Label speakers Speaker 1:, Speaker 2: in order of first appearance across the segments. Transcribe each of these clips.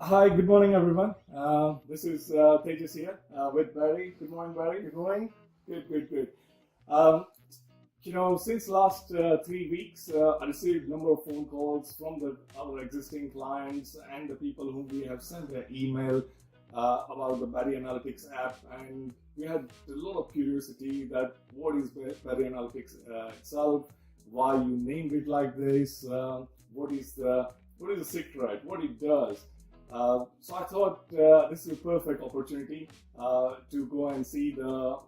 Speaker 1: Hi, good morning, everyone. This is Tejas here with Barry. Good morning, Barry. Good morning. Good. Um, since last 3 weeks, I received a number of phone calls from our existing clients and the people whom we have sent their email about the Barry Analytics app, and we had a lot of curiosity that what is Barry Analytics itself, why you named it like this, what is the secret, what it does. So I thought this is a perfect opportunity to go and see the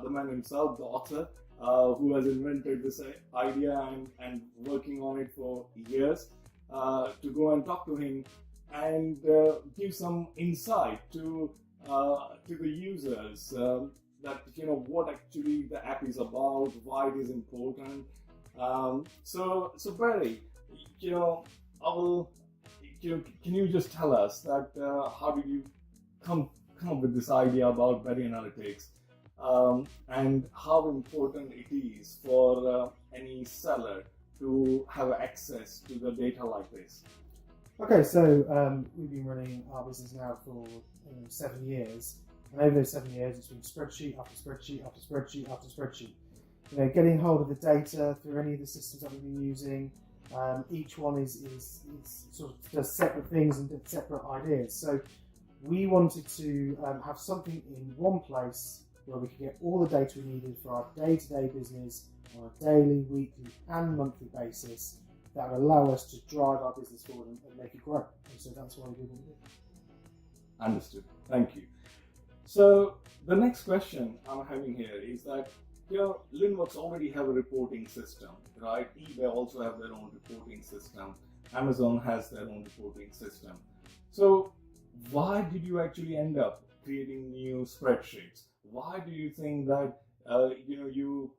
Speaker 1: man himself, the author, who has invented this idea and working on it for years, to go and talk to him and give some insight to the users that what actually the app is about, why it is important. So Barry, I will. Can you just tell us that how did you come up with this idea about Barry Analytics, and how important it is for any seller to have access to the data like this?
Speaker 2: Okay, so we've been running our business now for 7 years, and over those 7 years, it's been spreadsheet after spreadsheet after spreadsheet after spreadsheet. Getting hold of the data through any of the systems that we've been using. Each one is sort of does separate things and separate ideas. So we wanted to have something in one place where we could get all the data we needed for our day-to-day business on a daily, weekly, and monthly basis that would allow us to drive our business forward and make it grow. And so that's why we did what we did.
Speaker 1: Understood. Thank you. So the next question I'm having here is that Linnworks already have a reporting system, right? eBay also have their own reporting system. Amazon has their own reporting system. So why did you actually end up creating new spreadsheets? Why do you think that you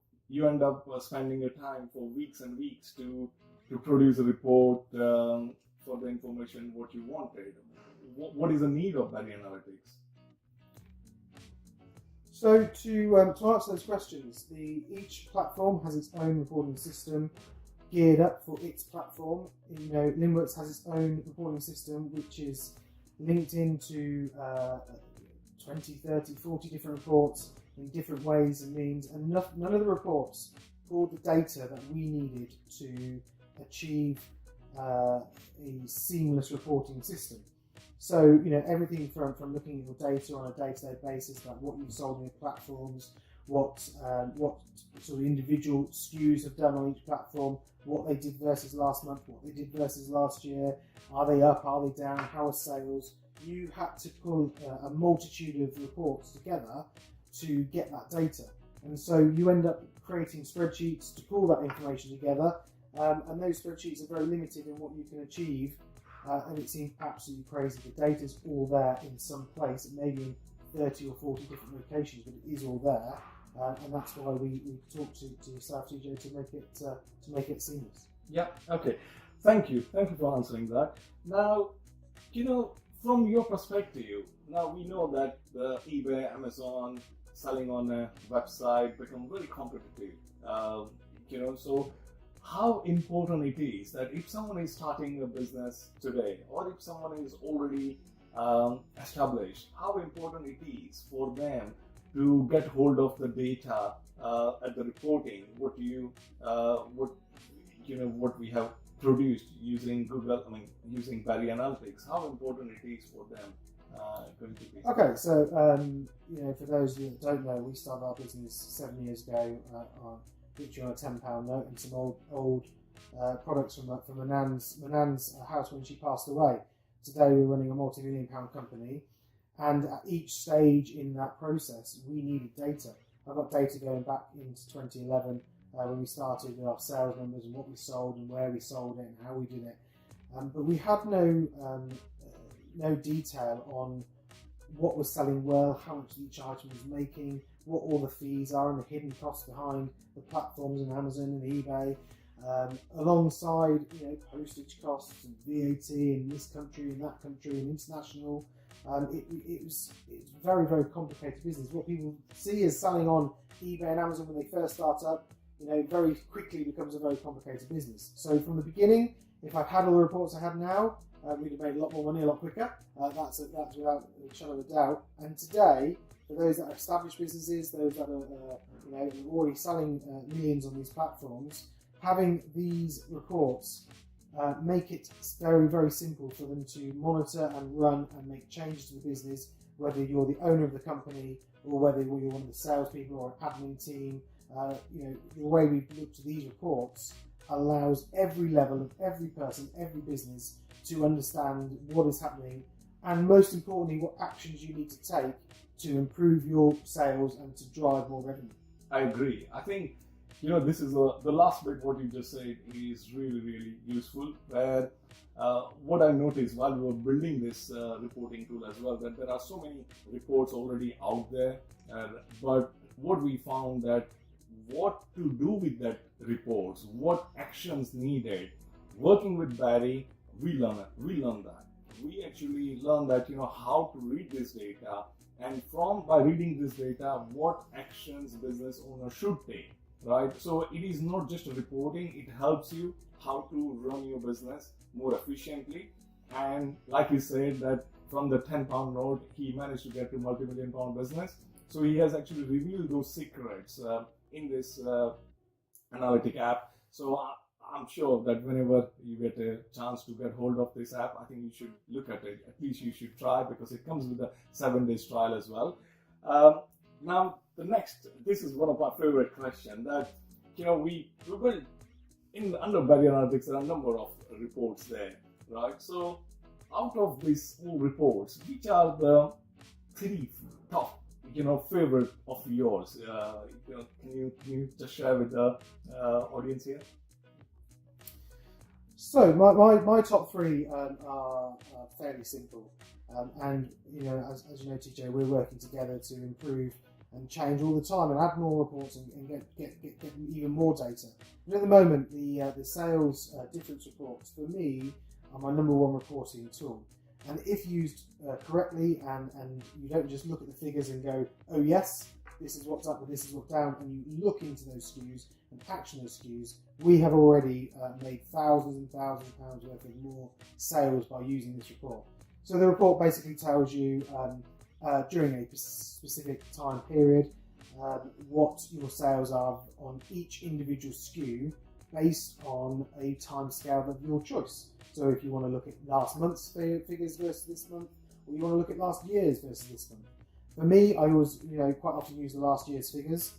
Speaker 1: end up spending your time for weeks and weeks to produce a report for the information what you wanted? What is the need of Barry Analytics?
Speaker 2: So to answer those questions, each platform has its own reporting system geared up for its platform. Linnworks has its own reporting system which is linked into 20, 30, 40 different reports in different ways and means, and none of the reports pulled the data that we needed to achieve a seamless reporting system. So, everything from looking at your data on a day-to-day basis, like what you've sold on your platforms, what sort of individual SKUs have done on each platform, what they did versus last month, what they did versus last year, are they up, are they down, how are sales? You had to pull a multitude of reports together to get that data. And so you end up creating spreadsheets to pull that information together, and those spreadsheets are very limited in what you can achieve. And it seems absolutely crazy. The data's all there in some place. It may be in 30 or 40 different locations, but it is all there. And that's why we talked to yourself, TJ, to make it seamless.
Speaker 1: Yeah. Okay. Thank you for answering that. Now, from your perspective, now we know that the eBay, Amazon, selling on a website become very competitive. So how important it is that if someone is starting a business today, or if someone is already established, how important it is for them to get hold of the data at the reporting, what we have produced using using Barry Analytics. How important it is for them going to be.
Speaker 2: Okay, so for those of you that don't know, we started our business 7 years ago literally on a £10 note and some old products from Manan's house when she passed away. Today we're running a multi-million-pound company, and at each stage in that process we needed data. I've got data going back into 2011 when we started with our sales numbers and what we sold and where we sold it and how we did it. But we had no detail on what was selling well, how much each item was making, what all the fees are and the hidden costs behind the platforms and Amazon and eBay, alongside postage costs and VAT in this country and that country and international. It's very, very complicated business. What people see as selling on eBay and Amazon when they first start up, very quickly becomes a very complicated business. So from the beginning, if I'd had all the reports I had now, we'd have made a lot more money a lot quicker. That's without a shadow of a doubt. And today, for those that are established businesses, those that are already selling millions on these platforms, having these reports make it very, very simple for them to monitor and run and make changes to the business, whether you're the owner of the company or whether you're one of the salespeople or an admin team. The way we've looked at these reports allows every level of every person, every business to understand what is happening and, most importantly, what actions you need to take to improve your sales and to drive more revenue.
Speaker 1: I agree. I think, this is the last bit what you just said is really, really useful, where what I noticed while we were building this reporting tool as well, that there are so many reports already out there, but what we found that what to do with that reports, what actions needed. Working with Barry, we learn that. We actually learn that how to read this data, and by reading this data, what actions business owners should take. Right? So it is not just reporting; it helps you how to run your business more efficiently. And like he said, that from the £10 note, he managed to get to multi-million-pound business. So he has actually revealed those secrets in this analytic app. So I'm sure that whenever you get a chance to get hold of this app, I think you should look at it. At least you should try, because it comes with a 7-day trial as well. Now, this is one of our favorite questions, that we build under Barry Analytics. There are a number of reports there, right? So out of these all reports, which are the 3 top favorite of yours? Can you just share with the audience here?
Speaker 2: So my top 3 are fairly simple, and as you know, TJ, we're working together to improve and change all the time and add more reports and get even more data. And at the moment, the sales difference reports for me are my number 1 reporting tool. And if used correctly, and you don't just look at the figures and go, oh yes, this is what's up and this is what's down, and you look into those SKUs and action those SKUs, we have already made thousands and thousands of pounds worth of more sales by using this report. So the report basically tells you during a specific time period what your sales are on each individual SKU based on a time scale of your choice. So if you want to look at last month's figures versus this month, or you want to look at last year's versus this month. For me, I always, quite often use the last year's figures.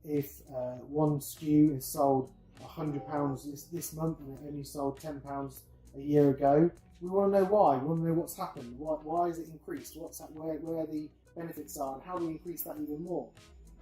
Speaker 2: If one SKU is sold £100 this month and it only sold £10 a year ago, we want to know why. We want to know what's happened. Why is it increased? Where the benefits are, and how do we increase that even more?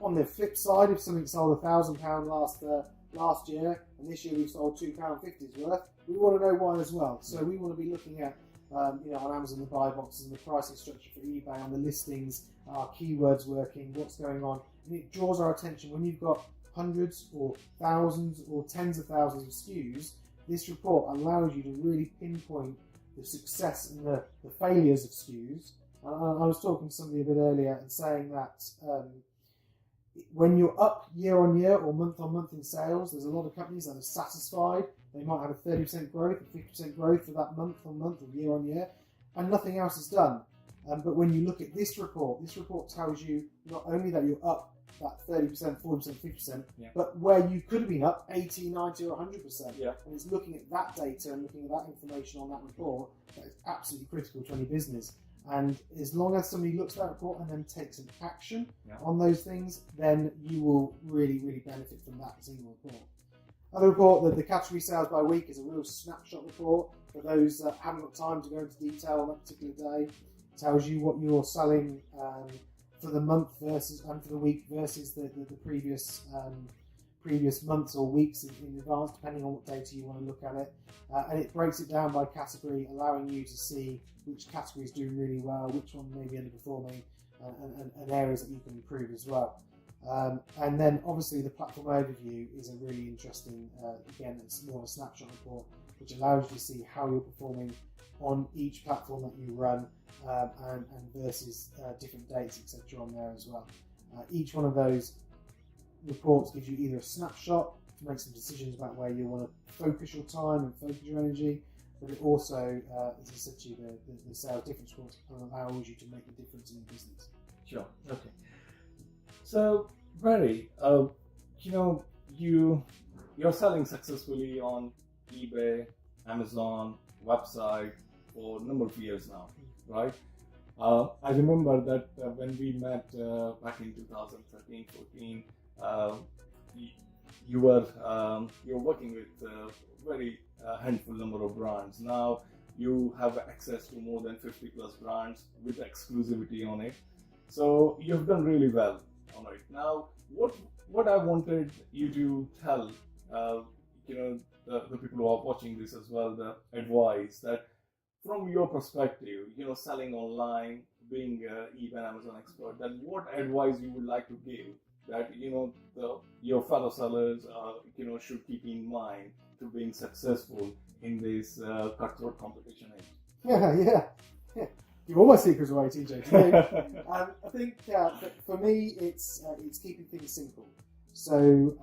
Speaker 2: On the flip side, if something sold £1,000 last year and this year we've sold £2.50's worth, we want to know why as well. So we want to be looking at on Amazon, the buy boxes and the pricing structure for eBay, on the listings, our keywords working, what's going on, and it draws our attention. When you've got hundreds or thousands or tens of thousands of SKUs, this report allows you to really pinpoint the success and the failures of SKUs. I was talking to somebody a bit earlier and saying that when you're up year on year or month on month in sales, there's a lot of companies that are satisfied. They might have a 30% growth, a 50% growth for that month on month or year on year, and nothing else is done. But when you look at this report tells you not only that you're up that 30%, 40%, 50%, but where you could have been up 80, 90 or 100%. Yeah. And it's looking at that data and looking at that information on that report that is absolutely critical to any business. And as long as somebody looks at that report and then takes an action on those things, then you will really, really benefit from that single report. Another report, that the category sales by week, is a real snapshot report for those that haven't got time to go into detail on that particular day. It tells you what you're selling for the month versus and for the week versus the previous months or weeks in advance, depending on what data you want to look at it. And it breaks it down by category, allowing you to see which category is doing really well, which one may be underperforming, and areas that you can improve as well. And then obviously the platform overview is a really interesting, again, it's more of a snapshot report, which allows you to see how you're performing on each platform that you run, and versus different dates, etc. on there as well. Each one of those reports gives you either a snapshot to make some decisions about where you want to focus your time and focus your energy, but it also, as I said to you, the sales difference report allows you to make the difference in your business.
Speaker 1: Sure. Okay. So, Barry, you're selling successfully on eBay, Amazon, website for a number of years now, right? I remember that when we met back in 2013-14, you were working with a very handful number of brands. Now you have access to more than 50 plus brands with exclusivity on it. So you've done really well on it. Now, what I wanted you to tell, the people who are watching this as well, the advice that from your perspective, selling online, being an eBay and Amazon expert, that what advice you would like to give that your fellow sellers should keep in mind to being successful in this cutthroat competition age.
Speaker 2: Yeah. Give all my secrets away, TJ. I think that for me, it's keeping things simple. So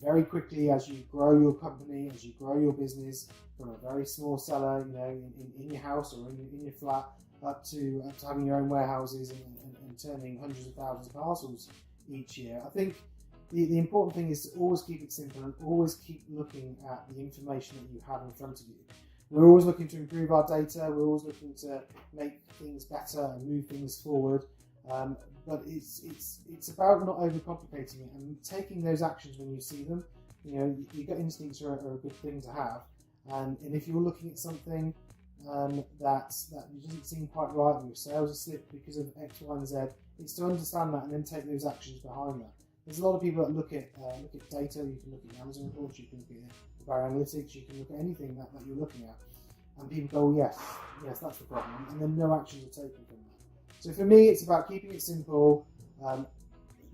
Speaker 2: very quickly, as you grow your company, as you grow your business from a very small seller, in your house or in your flat, up to having your own warehouses and turning hundreds of thousands of parcels each year. I think the important thing is to always keep it simple and always keep looking at the information that you have in front of you. We're always looking to improve our data. We're always looking to make things better and move things forward. But it's about not overcomplicating it and taking those actions when you see them. Your gut instincts are a good thing to have. And if you're looking at something that doesn't seem quite right, or your sales are slipped because of X, Y, and Z, it's to understand that and then take those actions behind that. There's a lot of people that look at data. You can look at Amazon reports, you can look at Bar Analytics, you can look at anything that you're looking at, and people go, oh, yes, that's the problem, and then no actions are taken from that. So for me, it's about keeping it simple.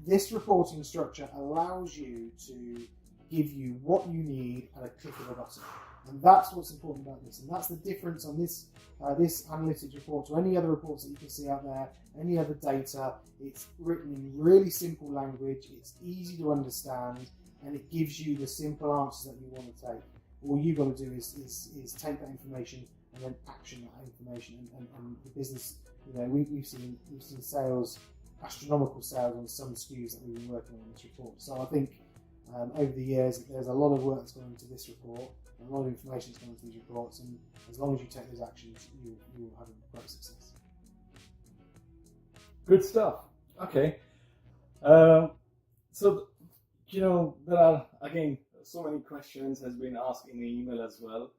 Speaker 2: This reporting structure allows you to give you what you need at a click of a button. And that's what's important about this. And that's the difference on this analytics report to any other reports that you can see out there, any other data. It's written in really simple language, it's easy to understand, and it gives you the simple answers that you want to take. All you've got to do is take that information and then action that information. And the business, we've seen sales, astronomical sales on some SKUs that we've been working on this report. So I think over the years, there's a lot of work that's gone into this report, a lot of information that's gone into these reports, and as long as you take those actions, you will have a great success.
Speaker 1: Good stuff. Okay. So, there are, again, so many questions has been asked in the email as well,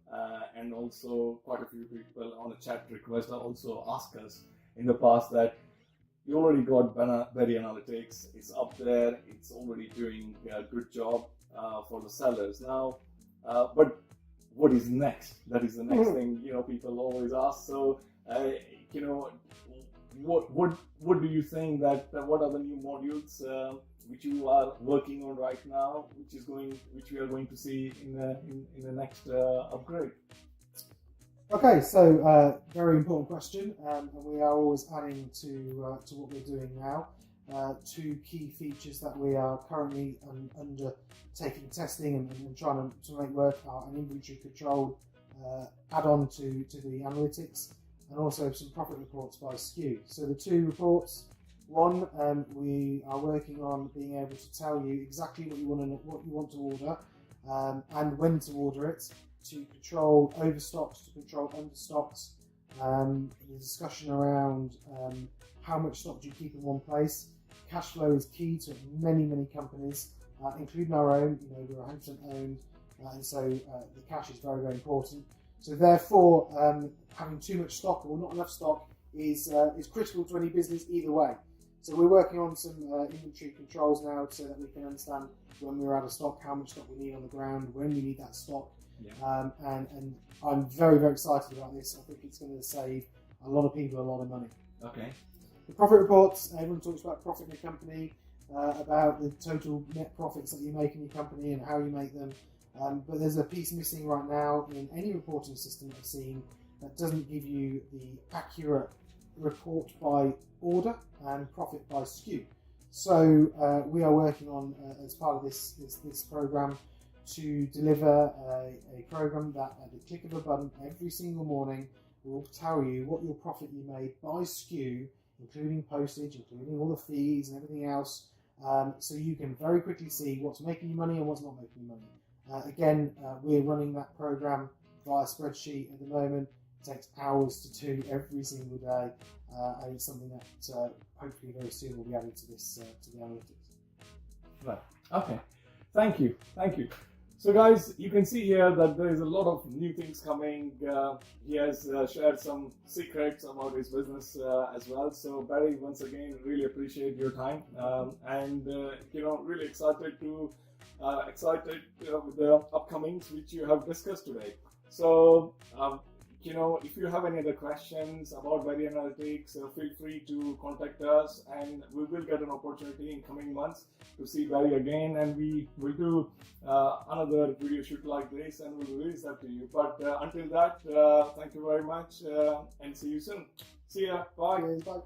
Speaker 1: and also quite a few people on a chat request also asked us in the past that you already got Berry Analytics, it's up there, it's already doing a good job for the sellers now, but what is next? That is the next thing, people always ask. So, what do you think what are the new modules which you are working on right now, which we are going to see in the next upgrade?
Speaker 2: Okay, so very important question, and we are always adding to what we're doing now. Two key features that we are currently undertaking testing and trying to make work are an inventory control add-on to the analytics, and also some profit reports by SKU. So the two reports, one, we are working on being able to tell you exactly what you want to order and when to order it, to control overstocks, to control understocks, the discussion around how much stock do you keep in one place. Cash flow is key to many companies, including our own. We're 100% owned, and so the cash is very important. So therefore, having too much stock or not enough stock is critical to any business either way. So we're working on some inventory controls now so that we can understand when we're out of stock, how much stock we need on the ground, when we need that stock. Yeah. And I'm very excited about this. I think it's going to save a lot of people a lot of money.
Speaker 1: Okay.
Speaker 2: The profit reports, everyone talks about profit in a company, about the total net profits that you make in your company and how you make them. But there's a piece missing right now in any reporting system I've seen that doesn't give you the accurate report by order and profit by SKU. So we are working on, as part of this program, to deliver a program that at the click of a button every single morning will tell you what your profit you made by SKU, including postage, including all the fees and everything else, so you can very quickly see what's making you money and what's not making you money. Again, we're running that program via spreadsheet at the moment. It takes hours to do every single day, and it's something that hopefully very soon will be added to this to the analytics.
Speaker 1: Right. Okay. Thank you. So guys, you can see here that there is a lot of new things coming. He has shared some secrets about his business as well. So Barry, once again, really appreciate your time, and really excited with the upcomings which you have discussed today. So if you have any other questions about Barry Analytics, feel free to contact us, and we will get an opportunity in coming months to see Barry again, and we will do another video shoot like this, and we'll release that to you. But until that, thank you very much, and see you soon. See ya. Bye.
Speaker 2: Cheers, bye.